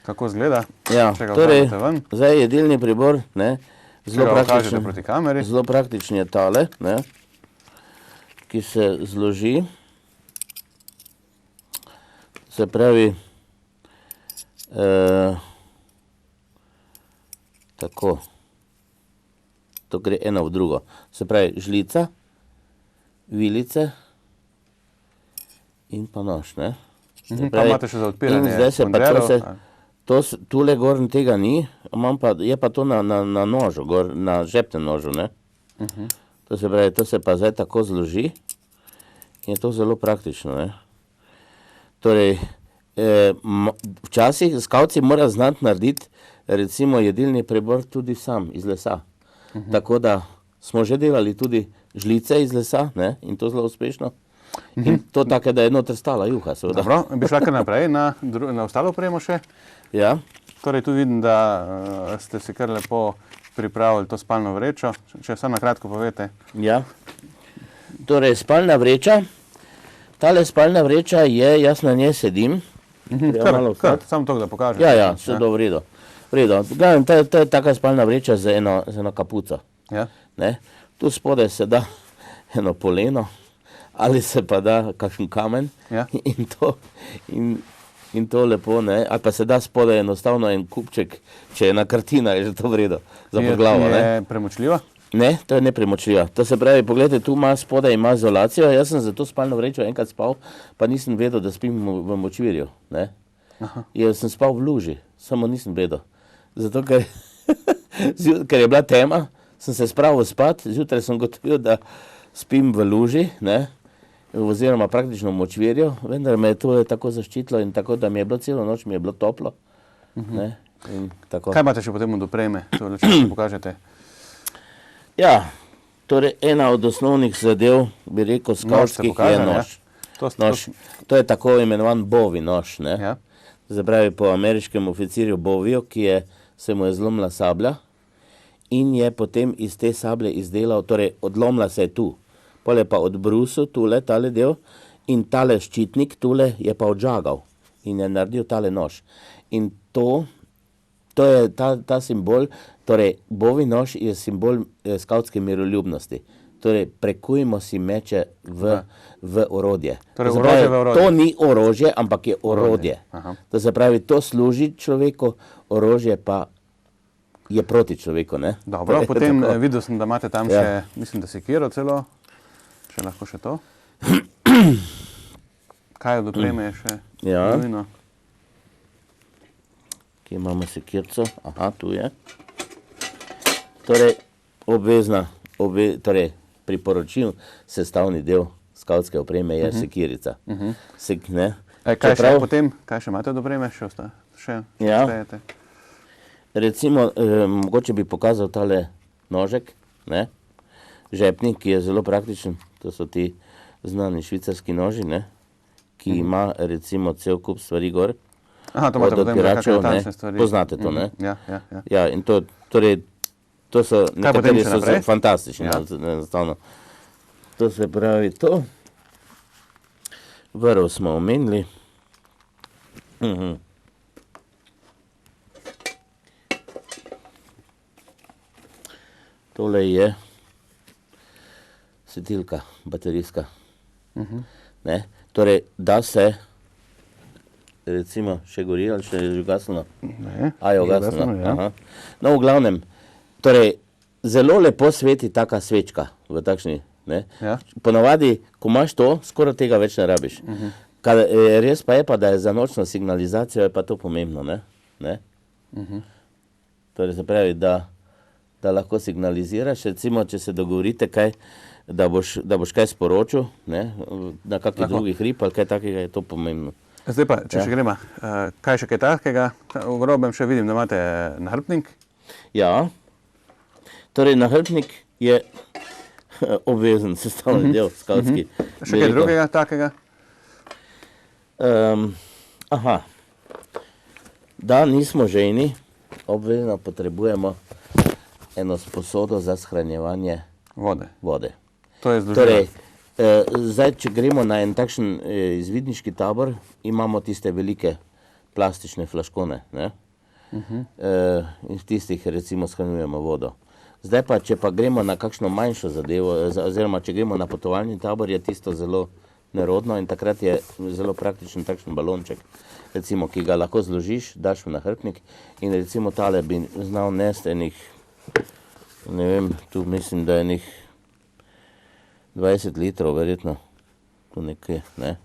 Kako izgleda? ja, Če ga torej, vzamete ven, zdaj jedilni pribor, ne, če ga pokažete proti kameri. zelo praktičen je tale, ne, ki se zloži. Se pravi, tako, to gre eno v drugo. Se pravi, žlica, vilice in pa nož, ne. Se Pa pravi, imate še za odpiranje in zdaj se pa konzerv? tule gor tega ni, je pa to na nožu, gor, na žepnem nožu, ne. To se pravi, to se pa zdaj tako zloži in je to zelo praktično, ne. Torej, včasih skavci mora znati narediti recimo jedilni pribor tudi sam iz lesa. Tako da smo že delali tudi žlice iz lesa, ne, in to zelo uspešno. In to take, da je noter stala juha, seveda. Dobro, bi šla kar naprej na ostalo opremo še. Ja, Torej, tu vidim, da ste si kar lepo pripravili to spalno vrečo. Če samo na kratko povete. ja. Torej, spalna vreča. Tale spalna vreča je, jaz na njej sedim. Treba malo Kar, vstati. samo to, da pokažete. Ja, vse do v redu. V redu. Gledam, to je taka spalna vreča z eno kapuco. Ja. Ne? Tu spodaj se da eno poleno, ali se pa da kakšen kamen Ja. in to lepo, ne? Ali pa se da spodaj enostavno en kupček, če je ena kartina, je že to v redu, za pod glavo. Ne? Je premočljiva? Ne, to je nepremočljiva. To se pravi, pogledajte, tu ima spodaj ima izolacijo, jaz sem za to spalno vrečo enkrat spal, pa nisem vedel, da spim v močvirju. Ne? Jaz sem spal v luži, samo nisem vedel. Zato, ker je bila tema, sem se spravil spat, zjutraj sem gotovil, da spim v luži, ne, oziroma praktično v močvirju, vendar me je to tako zaščitilo in tako, da mi je bilo celo noč, mi je bilo toplo. Ne, in tako. Kaj imate še potem od opreme? To, če mi pokažete. Ja, torej ena od osnovnih zadev, bi rekel, skavtskih je nož. Nož. To je tako imenovan bovi nož, ne. Ja. Zapravi po ameriškem oficirju Boviju, se mu je zlomila sablja in je potem iz te sablje izdelal, torej odlomila se je tu, pol je pa odbrusil tule, tale del in tale ščitnik tule je pa odžagal in je naredil tale nož. In to je ta simbol, torej bovi nož je simbol skavtske miroljubnosti. Torej, prekujemo si meče v orodje. Torej, To se orožje pravi, v orodje. To ni orožje, ampak je orodje. Aha. To se pravi, to služi človeku, orožje pa je proti človeku, ne? Dobro, To je potem tako. videl sem, da imate tam Ja. še, mislim, da sekiro celo, če lahko še to. Kaj od opreme je še Ja. nujno? Kje imamo sekirco? Aha, tu je. Torej, torej, priporočil sestavni del skavtske opreme je sekirica. Ne? Kaj še Čeprav- potem? Kaj še imate od opreme? Še Ja. štejete? Recimo, mogoče bi pokazal tale nožek, ne? Žepnik, ki je zelo praktičen, to so ti znani švicarski noži, ne? Ki ima recimo cel kup stvari gor. Aha, to imate od potem odpiračev, kakšne natančne ne. stvari. Poznate to, ne? Ja. Ja, in to, torej, to so potem nekateri še so naprej? fantastični, Ja. enostavno. To se pravi to. Vrv smo omenili. Tole je svetilka, baterijska. Ne? Torej, da se, recimo, še gori ali še je ugasnilo? Ne, A je ugasnilo, ja. aha. No, v glavnem, torej, zelo lepo sveti taka svečka v takšni, ne? Ja. Ponavadi, ko imaš to, skoraj tega več ne rabiš. Res pa je pa, da je za nočno signalizacijo je pa to pomembno, ne? Torej, se pravi, da lahko signaliziraš, recimo, če se dogovorite kaj, da boš kaj sporočil, ne, na kakih drugih hrib ali kaj takega, je to pomembno. Zdaj pa, če še gremo, kaj še kaj takega, v grobem še vidim, da imate nahrbtnik. Ja, torej nahrbtnik je obvezen sestavni del skavtski. Še kaj drugega takega? Aha, da nismo žejni, obvezno potrebujemo eno sposodo za shranjevanje vode. To je združeno. Torej, zdaj, če gremo na en takšen izvidniški tabor, imamo tiste velike plastične flaškone, ne? In v tistih recimo shranjujemo vodo. Zdaj pa, če pa gremo na kakšno manjšo zadevo, oziroma če gremo na potovalni tabor, je tisto zelo nerodno in takrat je zelo praktičen takšen balonček, recimo, ki ga lahko zložiš, daš v nahrbtnik in recimo tale bi znal nesti enih, ne vem, tu mislim, da je enih 20 litrov, verjetno, tu nekaj, ne.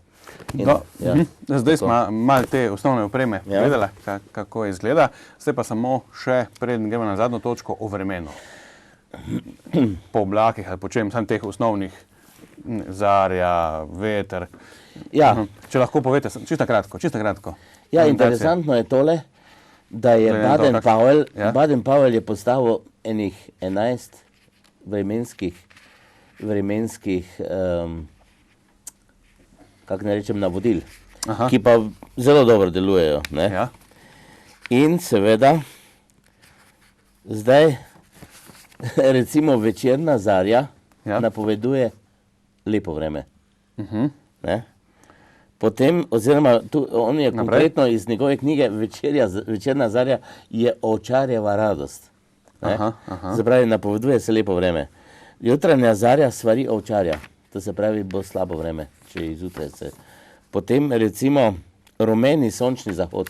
Zdaj smo malo te osnovne opreme vedela, kako izgleda. Zdaj pa samo še, preden gremo na zadnjo točko, o vremenu. Po oblakih ali po čem, samo teh osnovnih, zarja, veter. Ja. Če lahko povete, čisto kratko. Ja, interesantno je tole, da je Baden-Powell je postavil enih 11 vremenskih, kako ne rečem, navodil, ki pa zelo dobro delujejo, ne? Ja. In seveda, zdaj, recimo večerna zarja napoveduje lepo vreme. Ne? Potem, oziroma, on je konkretno iz njegove knjige Večerna zarja je ovčarjeva radost. Zapravi, napoveduje se lepo vreme. Jutranja zarja svari ovčarja, to se pravi, bo slabo vreme, če izjutraj se. Potem, recimo, rumeni sončni zahod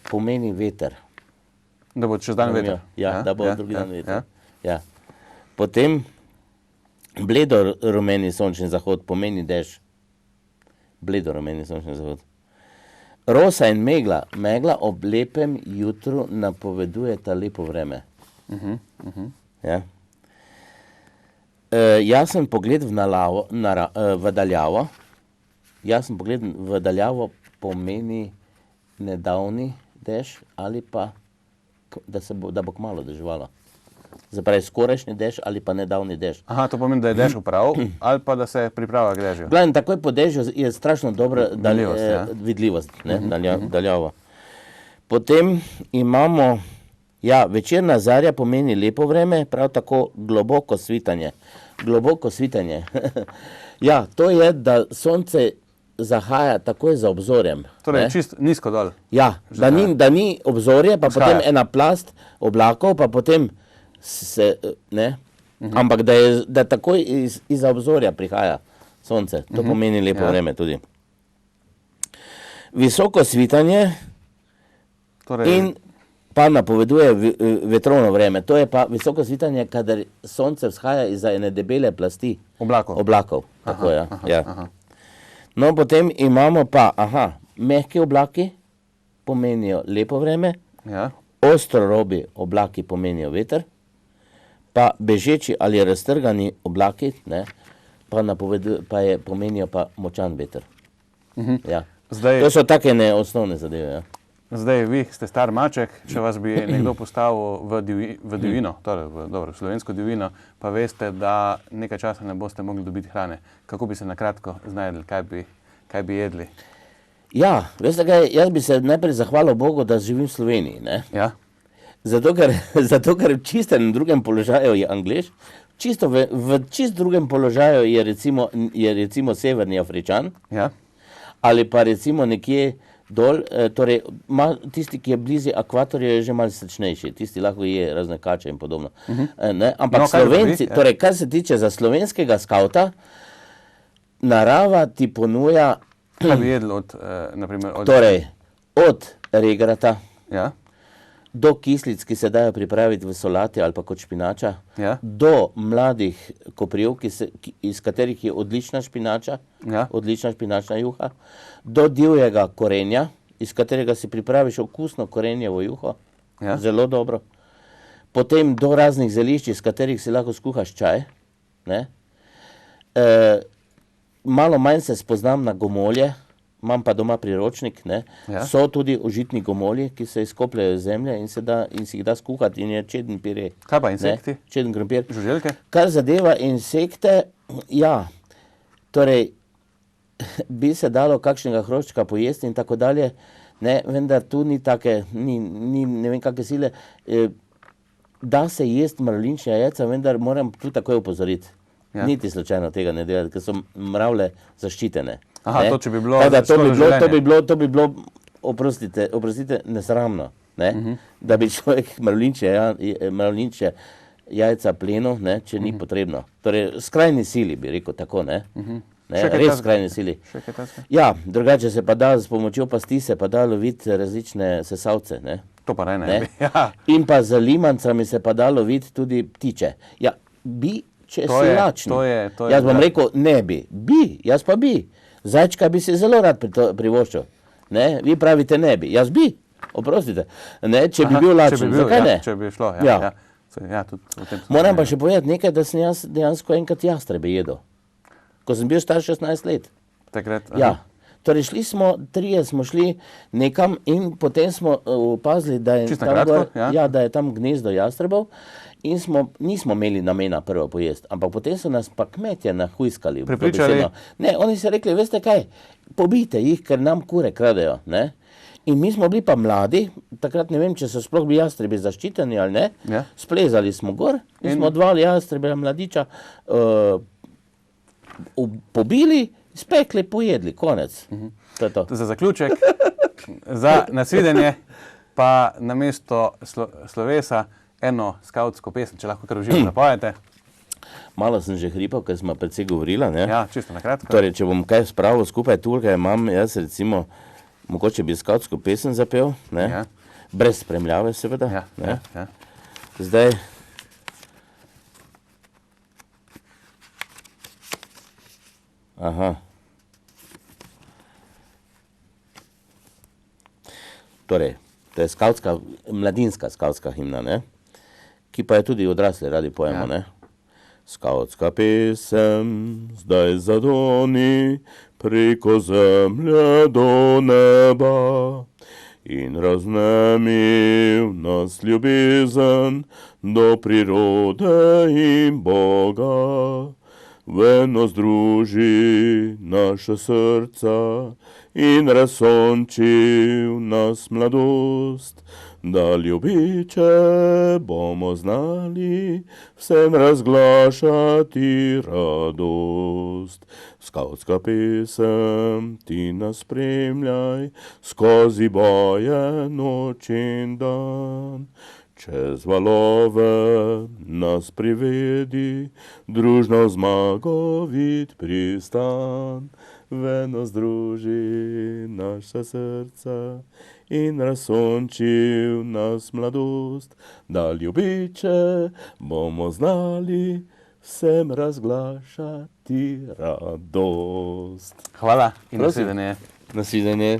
pomeni veter. Da bo čez dan veter. Ja, da bo drugi dan veter. Ja. Potem, bledo rumeni sončni zahod pomeni dež. Bledo rumeni sončni zahod. Rosa in megla ob lepem jutru napovedujeta lepo vreme. Ja. Jasen pogled v daljavo pomeni nedavni dež ali pa, da bo kmalu deževalo. Zapravi, skorajšnji dež ali pa nedavni dež. Aha, to pomeni, da je dež prav ali pa da se pripravlja k dežju. Glavno, takoj po dežju je strašno dobra vidljivost, daljavo. Potem imamo, večerna zarja pomeni lepo vreme, prav tako globoko svitanje. Globoko svitanje. Ja, to je, da sonce zahaja takoj za obzorjem. Torej, čist nizko dol. Ja, da ni obzorje, pa potem ena plast oblakov, pa potem se, ne, ampak da takoj iz obzorja prihaja sonce. To pomeni lepo vreme tudi. Visoko svitanje in pa napoveduje vetrovno vreme. To je pa visoko svitanje, kadar sonce vzhaja iz ene debele plasti oblakov. Tako, ja. No, potem imamo pa, mehki oblaki pomenijo lepo vreme, ostrorobi oblaki pomenijo veter, pa bežeči ali raztrgani oblaki, ne, pomenijo pa močan veter. Ja. To so take osnovne zadeve, ja. Zdaj, vi ste star maček, če vas bi nekdo postavil v divjino, torej v slovensko divjino, pa veste, da nekaj časa ne boste mogli dobiti hrane. Kako bi se na kratko znajdli, kaj bi jedli? Ja, veste kaj, jaz bi se najprej zahvalil Bogu, da živim v Sloveniji, ne? Ja. Zato, ker v čistem drugem položaju je Anglež, v čist drugem položaju je recimo severni Afričan, ali pa recimo nekje dol, torej tisti, ki je blizu ekvatorja, je že malo srčnejši, tisti lahko je razne kače in podobno. Ne? Ampak No, kaj Slovenci, dobi, torej kar se tiče za slovenskega skavta, narava ti ponuja, Kaj bi jedli od, naprimer, od... torej, od regrata Ja, do kislic, ki se dajo pripraviti v solati ali pa kot špinača, ja, do mladih kopriv, iz katerih je odlična špinača, ja. odlična špinačna juha, do divjega korenja, iz katerega si pripraviš okusno korenjevo juho, Ja. zelo dobro. Potem do raznih zelišč, iz katerih si lahko skuhaš čaj. Ne? Malo manj se spoznam na gomolje, imam pa doma priročnik, ne? Ja. So tudi užitni gomolji, ki se izkopljajo iz zemlje in si jih da skuhati in je čeden pire. Kaj pa insekti? Čeden krompir. Žuželke? Kar zadeva insekte, ja, torej bi se dalo kakšnega hroščka pojesti in tako dalje, ne, vendar tu ni take, ni ne vem kakve sile. Da se jesti mravljinčja jajca, vendar moram tu takoj opozoriti. Ja. Niti slučajno tega ne delati, ker so mravlje zaščitene. Aha, ne. to če bi bilo Tako da to skoraj bi bilo, življenje. to bi bilo, oprostite, nesramno, ne? Da bi človek mravljinčje jajca plenil, ne, če ni potrebno. Torej, skrajni sili bi rekel tako, ne? Ne, Še kaj res takega? skrajni sili. Še kaj takega? Ja, drugače se pa da s pomočjo pasti se pa da loviti različne sesalce, ne? To pa ne Ne? bi. Ja. In pa z limancami se pa da loviti tudi ptiče. Ja, bi, če To si je- lačen. to je- Jaz bom ja. rekel, ne bi. Bi, jaz pa bi. Zajčka bi si zelo rad privoščil. Ne? Vi pravite ne bi. Jaz bi. Oprostite. Ne? Če bi Aha, bil če lačen, bi bil, zakaj ja, ne? Če bi šlo, ja. Ja. Ja, ja tudi o tem sem Moram pa zmenil. še povedati nekaj, da sem jaz dejansko enkrat jastrebe jedel. Ko sem bil star 16 let. Takrat, aha. Ja. Torej trije smo šli nekam in potem smo opazili, da je Čisto tam, na kratko, gor, ja. da je tam gnezdo jastrebov in nismo imeli namena prvo pojesti, ampak potem so nas pa kmetje nahujskali. Prepričali? dobesedno. Ne, oni so rekli, veste kaj, pobijte jih, ker nam kure kradejo. Ne? In mi smo bili pa mladi, takrat ne vem, če so sploh bili jastrebi zaščiteni ali ne, Ja. splezali smo gor in smo dva jastreba mladiča pobili, spekli, pojedli, konec. To je to. Za zaključek, za nasvidenje pa namesto slovesa eno skavtsko pesem, če lahko kar uživo napojete. Malo sem že hripal, ker smo precej govorila, ne? Ja, čisto na kratko. Torej, če bom kaj spravil skupaj, tukaj imam jaz recimo, mogoče bi skavtsko pesem zapel, ne? Ja. Brez spremljave seveda, Ja, ne? ja, ja. Zdaj, aha. Torej, to je skavtska, mladinska skavtska himna, ne? Ki pa je tudi odrasli radi pojemo, Ja. ne? Skavtska pesem zdaj zadoni preko zemlje do neba in raznemi v nas ljubezen do prirode in Boga. V eno združi naša srca in razsonči v nas mladost, da ljubiče bomo znali vsem razglašati radost. Skavtska pesem ti nas spremljaj skozi boje noč in dan. Čez valove nas privedi, družno v zmagovit pristan. V eno združi naša srca in razsonči v nas mladost, da ljubiče bomo znali vsem razglašati radost. Hvala in Prosim. nasvidenje. Nasvidenje.